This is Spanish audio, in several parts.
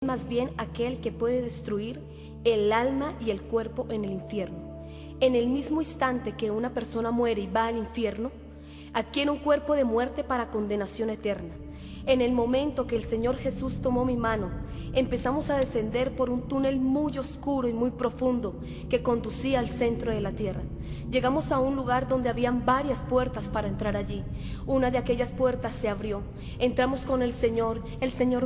más bien aquel que puede destruir el alma y el cuerpo en el infierno. En el mismo instante que una persona muere y va al infierno, adquiere un cuerpo de muerte para condenación eterna. En el momento que el Señor Jesús tomó mi mano, empezamos a descender por un túnel muy oscuro y muy profundo que conducía al centro de la tierra. Llegamos a un lugar donde habían varias puertas para entrar allí. Una de aquellas puertas se abrió. Entramos con el Señor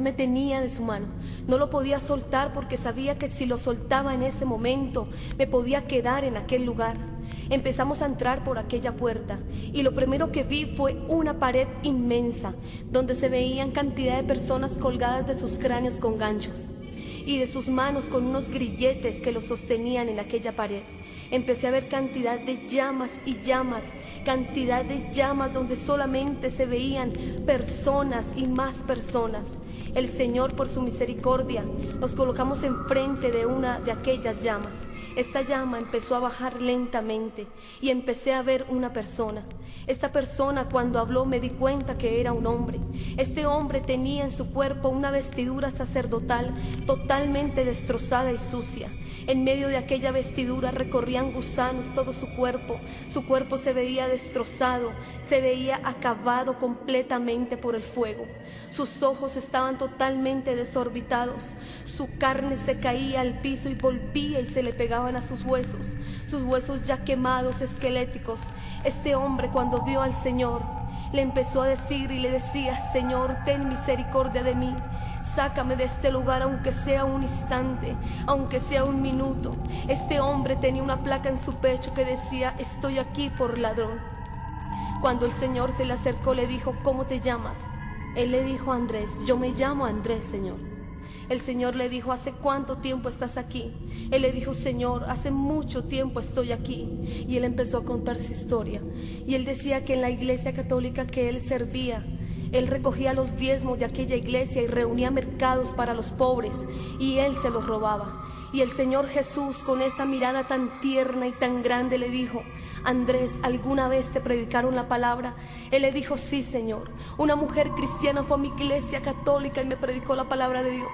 me tenía de su mano. No lo podía soltar porque sabía que si lo soltaba en ese momento me podía quedar en aquel lugar. Empezamos a entrar por aquella puerta y lo primero que vi fue una pared inmensa donde se veían cantidad de personas colgadas de sus cráneos con ganchos y de sus manos con unos grilletes que los sostenían en aquella pared. Empecé a ver cantidad de llamas y llamas, cantidad de llamas donde solamente se veían personas y más personas. El Señor, por su misericordia, nos colocamos enfrente de una de aquellas llamas. Esta llama empezó a bajar lentamente y empecé a ver una persona. Esta persona, cuando habló, me di cuenta que era un hombre. Este hombre tenía en su cuerpo una vestidura sacerdotal totalmente destrozada y sucia. En medio de aquella vestidura recorrían gusanos todo su cuerpo. Su cuerpo se veía destrozado, se veía acabado completamente por el fuego. Sus ojos estaban totalmente desorbitados. Su carne se caía al piso y volvía y se le pegaban a sus huesos ya quemados, esqueléticos. Este hombre, cuando vio al Señor, le empezó a decir y le decía: Señor, ten misericordia de mí. Sácame de este lugar, aunque sea un instante, aunque sea un minuto. Este hombre tenía una placa en su pecho que decía: estoy aquí por ladrón. Cuando el Señor se le acercó, le dijo: ¿cómo te llamas? Él le dijo: Andrés. Yo me llamo Andrés, Señor. El Señor le dijo: ¿hace cuánto tiempo estás aquí? Él le dijo: Señor, hace mucho tiempo estoy aquí. Y él empezó a contar su historia. Y él decía que en la iglesia católica que él servía, él recogía los diezmos de aquella iglesia y reunía mercados para los pobres, y él se los robaba. Y el Señor Jesús, con esa mirada tan tierna y tan grande, le dijo: Andrés, ¿alguna vez te predicaron la palabra? Él le dijo: sí, Señor. Una mujer cristiana fue a mi iglesia católica y me predicó la palabra de Dios,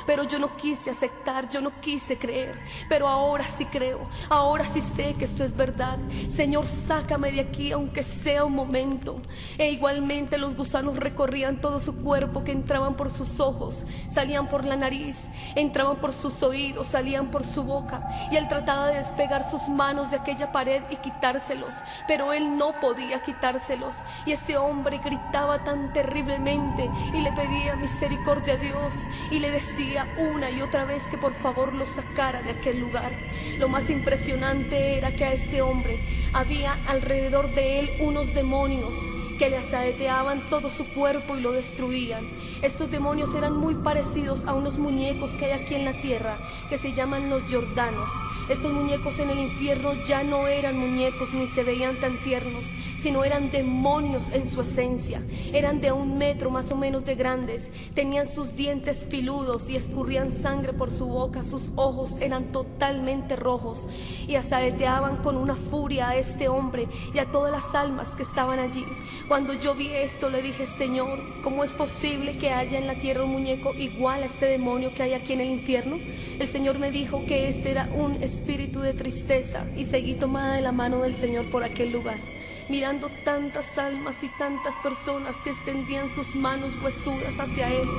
pero yo no quise aceptar, yo no quise creer, pero ahora sí creo, ahora sí sé que esto es verdad. Señor, sácame de aquí, aunque sea un momento. E igualmente los gusanos recorrían todo su cuerpo, que entraban por sus ojos, salían por la nariz, entraban por sus oídos, salían por su boca, y él trataba de despegar sus manos de aquella pared y quitárselos, pero él no podía quitárselos. Y este hombre gritaba tan terriblemente y le pedía misericordia a Dios, y le decía una y otra vez que por favor lo sacara de aquel lugar. Lo más impresionante era que a este hombre había alrededor de él unos demonios que le asaeteaban todo su cuerpo y lo destruían. Estos demonios eran muy parecidos a unos muñecos que hay aquí en la tierra, que se llaman los Jordanos. Estos muñecos en el infierno ya no eran muñecos ni se veían tan tiernos, sino eran demonios en su esencia. Eran de 1 metro más o menos de grandes, tenían sus dientes filudos y escurrían sangre por su boca, sus ojos eran totalmente rojos y asaeteaban con una furia a este hombre y a todas las almas que estaban allí. Cuando yo vi esto, le dije: Señor, ¿cómo es posible que haya en la tierra un muñeco igual a este demonio que hay aquí en el infierno? El Señor me dijo que este era un espíritu de tristeza, y seguí tomada de la mano del Señor por aquel lugar, mirando tantas almas y tantas personas que extendían sus manos huesudas hacia Él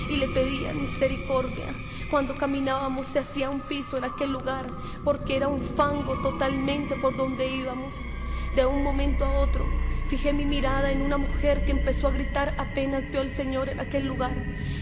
y le pedían misericordia. Cuando caminábamos se hacía un piso en aquel lugar, porque era un fango totalmente por donde íbamos. De un momento a otro, fijé mi mirada en una mujer que empezó a gritar apenas vio al Señor en aquel lugar.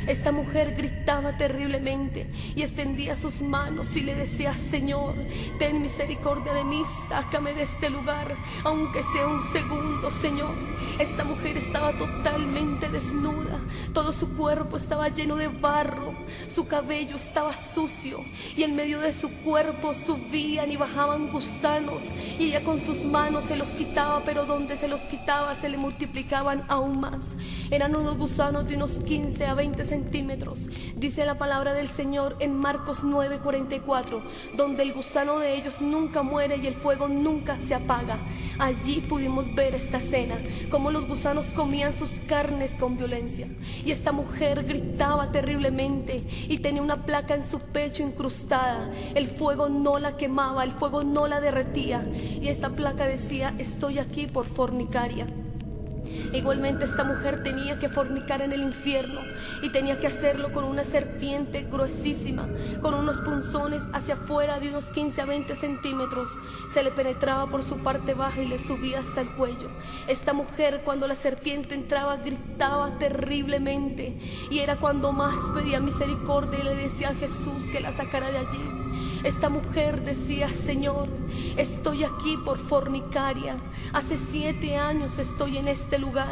Esta mujer gritaba terriblemente y extendía sus manos y le decía: Señor, ten misericordia de mí, sácame de este lugar, aunque sea un segundo, Señor. Esta mujer estaba totalmente desnuda, todo su cuerpo estaba lleno de barro, su cabello estaba sucio y en medio de su cuerpo subían y bajaban gusanos, y ella con sus manos se los quitaba, pero donde se los quitaba se le multiplicaban aún más. Eran unos gusanos de unos 15 a 20 20 centímetros. Dice la palabra del Señor en Marcos 9:44, donde el gusano de ellos nunca muere y el fuego nunca se apaga. Allí pudimos ver esta escena, cómo los gusanos comían sus carnes con violencia. Y esta mujer gritaba terriblemente y tenía una placa en su pecho incrustada. El fuego no la quemaba, el fuego no la derretía. Y esta placa decía: estoy aquí por fornicaria. Igualmente esta mujer tenía que fornicar en el infierno y tenía que hacerlo con una serpiente gruesísima, con unos punzones hacia afuera de unos 15 a 20 centímetros. Se le penetraba por su parte baja y le subía hasta el cuello. Esta mujer, cuando la serpiente entraba, gritaba terriblemente, y era cuando más pedía misericordia y le decía a Jesús que la sacara de allí. Esta mujer decía: Señor, estoy aquí por fornicaria. Hace 7 años estoy en este lugar.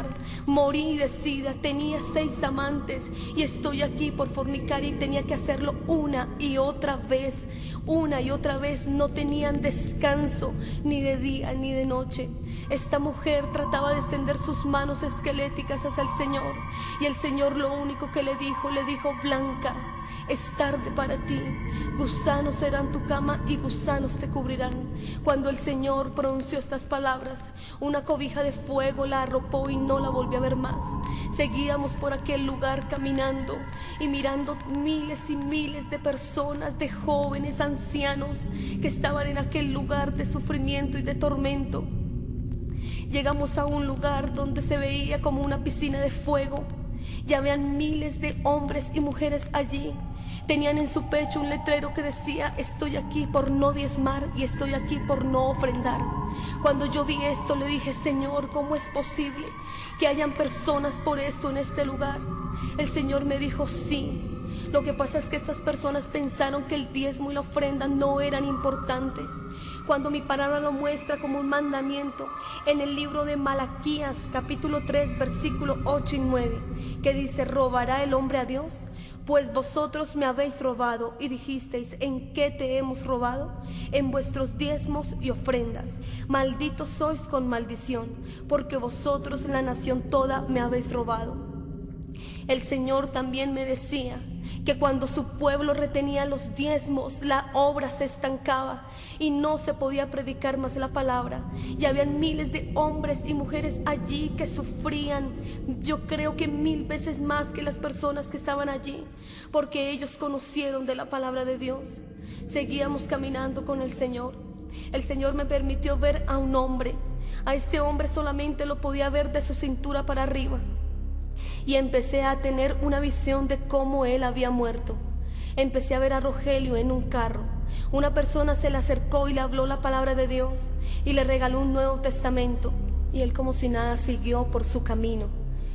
Morí de sida, tenía 6 amantes y estoy aquí por fornicaria, y tenía que hacerlo una y otra vez. Una y otra vez, no tenían descanso ni de día ni de noche. Esta mujer trataba de extender sus manos esqueléticas hacia el Señor, y el Señor lo único que le dijo: Blanca, es tarde para ti. Gusanos serán tu cama y gusanos te cubrirán. Cuando el Señor pronunció estas palabras, una cobija de fuego la arropó y no la volvió a ver más. Seguíamos por aquel lugar caminando y mirando miles y miles de personas, de jóvenes, ancianos, que estaban en aquel lugar de sufrimiento y de tormento. Llegamos a un lugar donde se veía como una piscina de fuego. Ya habían miles de hombres y mujeres allí. Tenían en su pecho un letrero que decía: estoy aquí por no diezmar y estoy aquí por no ofrendar. Cuando yo vi esto, le dije: Señor, ¿cómo es posible que hayan personas por esto en este lugar? El Señor me dijo: sí. Lo que pasa es que estas personas pensaron que el diezmo y la ofrenda no eran importantes, cuando mi palabra lo muestra como un mandamiento en el libro de Malaquías capítulo 3 versículo 8 y 9, que dice: ¿robará el hombre a Dios? Pues vosotros me habéis robado. Y dijisteis: ¿en qué te hemos robado? En vuestros diezmos y ofrendas. Malditos sois con maldición, porque vosotros, la nación toda, me habéis robado. El Señor también me decía que cuando su pueblo retenía los diezmos, la obra se estancaba y no se podía predicar más la palabra. Y habían miles de hombres y mujeres allí que sufrían, yo creo que 1000 veces más que las personas que estaban allí, porque ellos conocieron de la palabra de Dios. Seguíamos caminando con el Señor. El Señor me permitió ver a un hombre. A este hombre solamente lo podía ver de su cintura para arriba. Y empecé a tener una visión de cómo él había muerto. Empecé a ver a Rogelio en un carro. Una persona se le acercó y le habló la palabra de Dios y le regaló un Nuevo Testamento. Y él, como si nada, siguió por su camino,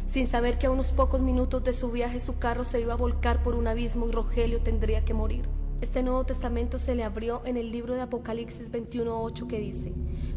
sin saber que a unos pocos minutos de su viaje su carro se iba a volcar por un abismo y Rogelio tendría que morir. Este Nuevo Testamento se le abrió en el libro de Apocalipsis 21:8, que dice: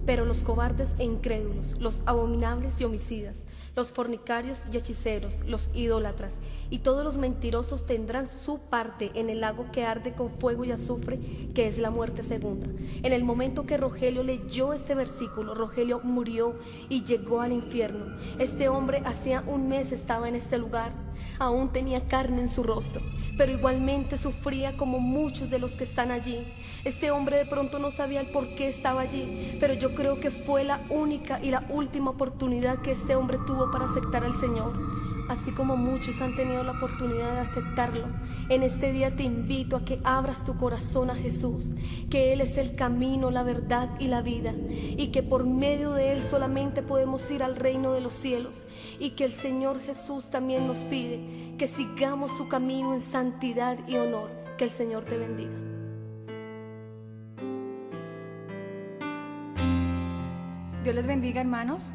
pero los cobardes e incrédulos, los abominables y homicidas, los fornicarios y hechiceros, los idólatras y todos los mentirosos tendrán su parte en el lago que arde con fuego y azufre, que es la muerte segunda. En el momento que Rogelio leyó este versículo, Rogelio murió y llegó al infierno. Este hombre hacía 1 mes estaba en este lugar. Aún tenía carne en su rostro, pero igualmente sufría como muchos de los que están allí. Este hombre de pronto no sabía el por qué estaba allí, pero yo creo que fue la única y la última oportunidad que este hombre tuvo para aceptar al Señor. Así como muchos han tenido la oportunidad de aceptarlo, en este día te invito a que abras tu corazón a Jesús, que Él es el camino, la verdad y la vida, y que por medio de Él solamente podemos ir al reino de los cielos, y que el Señor Jesús también nos pide que sigamos su camino en santidad y honor. Que el Señor te bendiga. Dios les bendiga, hermanos.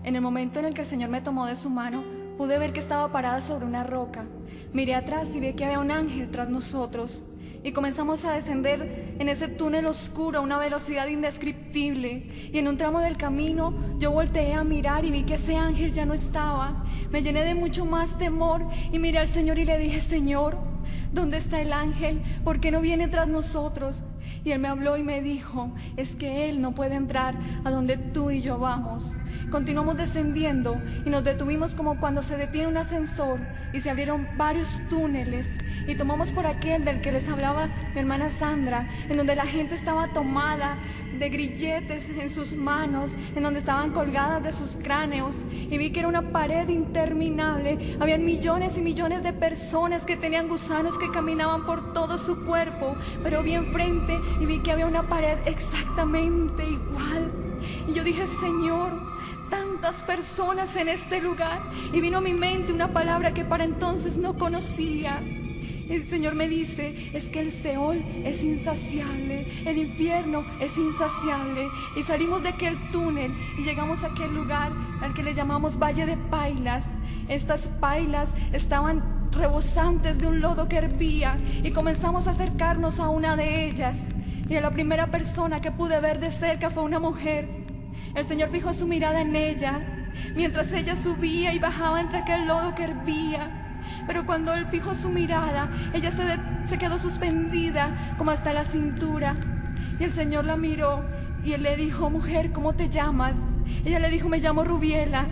En el momento en el que el Señor me tomó de su mano, pude ver que estaba parada sobre una roca. Miré atrás y vi que había un ángel tras nosotros. Y comenzamos a descender en ese túnel oscuro a una velocidad indescriptible. Y en un tramo del camino yo volteé a mirar y vi que ese ángel ya no estaba. Me llené de mucho más temor y miré al Señor y le dije: Señor, ¿dónde está el ángel? ¿Por qué no viene tras nosotros? Y Él me habló y me dijo, es que Él no puede entrar a donde tú y yo vamos. Continuamos descendiendo y nos detuvimos como cuando se detiene un ascensor y se abrieron varios túneles y tomamos por aquel del que les hablaba mi hermana Sandra, en donde la gente estaba tomada de grilletes en sus manos, en donde estaban colgadas de sus cráneos, y vi que era una pared interminable. Habían millones y millones de personas que tenían gusanos que caminaban por todo su cuerpo, pero vi enfrente y vi que había una pared exactamente igual. Y yo dije, Señor, tantas personas en este lugar. Y vino a mi mente una palabra que para entonces no conocía. El Señor me dice, es que el Seol es insaciable, el infierno es insaciable. Y salimos de aquel túnel y llegamos a aquel lugar al que le llamamos Valle de Pailas. Estas pailas estaban rebosantes de un lodo que hervía y comenzamos a acercarnos a una de ellas. Y a la primera persona que pude ver de cerca fue una mujer. El Señor fijó su mirada en ella, mientras ella subía y bajaba entre aquel lodo que hervía. Pero cuando Él fijó su mirada, ella se quedó suspendida como hasta la cintura. Y el Señor la miró y Él le dijo, mujer, ¿cómo te llamas? Ella le dijo, me llamo Rubiela.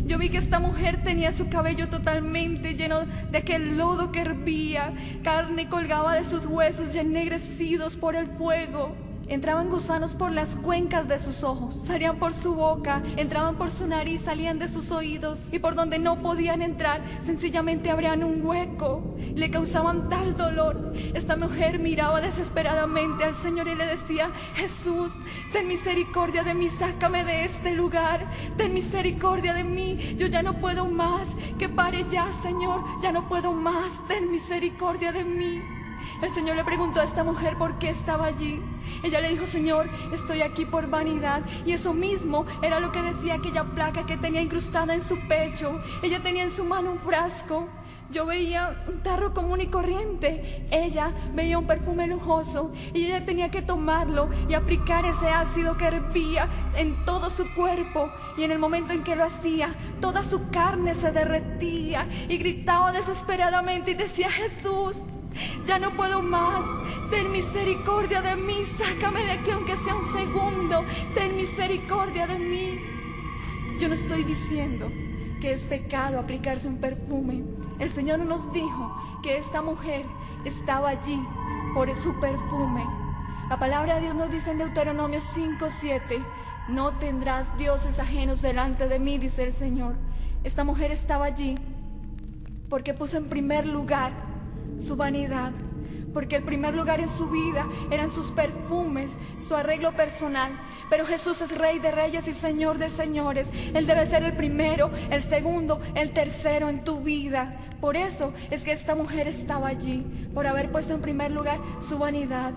Yo vi que esta mujer tenía su cabello totalmente lleno de aquel lodo que hervía, carne colgaba de sus huesos ya ennegrecidos por el fuego. Entraban gusanos por las cuencas de sus ojos, salían por su boca, entraban por su nariz, salían de sus oídos, y por donde no podían entrar, sencillamente abrían un hueco. Le causaban tal dolor. Esta mujer miraba desesperadamente al Señor y le decía, Jesús, ten misericordia de mí, sácame de este lugar, ten misericordia de mí, yo ya no puedo más, que pare ya, Señor, ya no puedo más, ten misericordia de mí. El Señor le preguntó a esta mujer por qué estaba allí. Ella le dijo, Señor, estoy aquí por vanidad. Y eso mismo era lo que decía aquella placa que tenía incrustada en su pecho. Ella tenía en su mano un frasco. Yo veía un tarro común y corriente. Ella veía un perfume lujoso y ella tenía que tomarlo y aplicar ese ácido que hervía en todo su cuerpo. Y en el momento en que lo hacía, toda su carne se derretía y gritaba desesperadamente y decía, Jesús, ya no puedo más, ten misericordia de mí, sácame de aquí aunque sea un segundo, ten misericordia de mí. Yo no estoy diciendo que es pecado aplicarse un perfume. El Señor nos dijo que esta mujer estaba allí por su perfume. La palabra de Dios nos dice en Deuteronomio 5:7, no tendrás dioses ajenos delante de mí, dice el Señor. Esta mujer estaba allí porque puso en primer lugar su vanidad, porque el primer lugar en su vida eran sus perfumes, su arreglo personal. Pero Jesús es Rey de Reyes y Señor de Señores. Él debe ser el primero, el segundo, el tercero en tu vida. Por eso es que esta mujer estaba allí, por haber puesto en primer lugar su vanidad.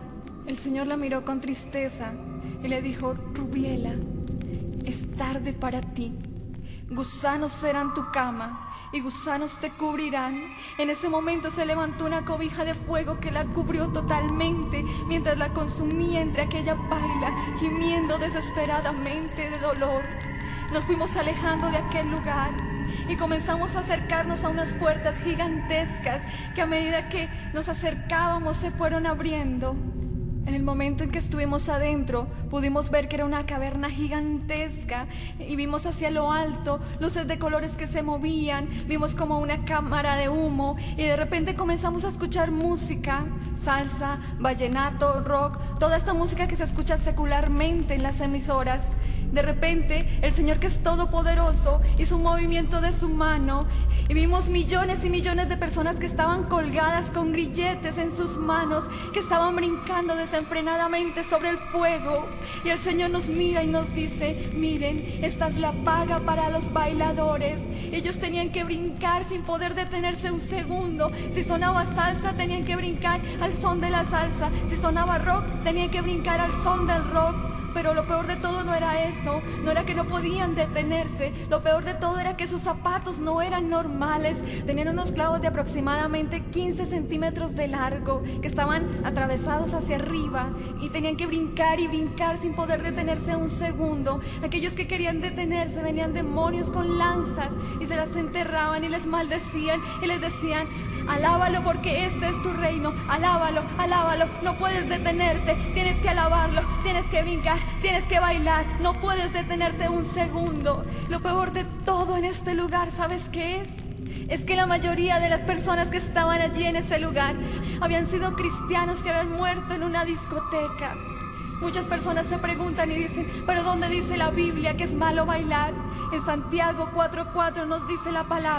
El Señor la miró con tristeza y le dijo, Rubiela, es tarde para ti. Gusanos serán tu cama y gusanos te cubrirán. En ese momento se levantó una cobija de fuego que la cubrió totalmente mientras la consumía entre aquella paila, gimiendo desesperadamente de dolor. Nos fuimos alejando de aquel lugar y comenzamos a acercarnos a unas puertas gigantescas que a medida que nos acercábamos se fueron abriendo. En el momento en que estuvimos adentro, pudimos ver que era una caverna gigantesca y vimos hacia lo alto luces de colores que se movían, vimos como una cámara de humo y de repente comenzamos a escuchar música, salsa, vallenato, rock, toda esta música que se escucha secularmente en las emisoras. De repente, el Señor, que es todopoderoso, hizo un movimiento de su mano y vimos millones y millones de personas que estaban colgadas con grilletes en sus manos, que estaban brincando desenfrenadamente sobre el fuego. Y el Señor nos mira y nos dice, miren, esta es la paga para los bailadores. Ellos tenían que brincar sin poder detenerse un segundo. Si sonaba salsa, tenían que brincar al son de la salsa. Si sonaba rock, tenían que brincar al son del rock. Pero lo peor de todo no era eso, no era que no podían detenerse. Lo peor de todo era que sus zapatos no eran normales. Tenían unos clavos de aproximadamente 15 centímetros de largo que estaban atravesados hacia arriba y tenían que brincar y brincar sin poder detenerse un segundo. Aquellos que querían detenerse venían demonios con lanzas y se las enterraban y les maldecían y les decían, Alábalo porque este es tu reino. Alábalo, alábalo. No puedes detenerte. Tienes que alabarlo, tienes que brincar, tienes que bailar. No puedes detenerte un segundo. Lo peor de todo en este lugar, ¿sabes qué es? Es que la mayoría de las personas que estaban allí en ese lugar habían sido cristianos que habían muerto en una discoteca. Muchas personas se preguntan y dicen, ¿pero dónde dice la Biblia que es malo bailar? En Santiago 4:4 nos dice la palabra.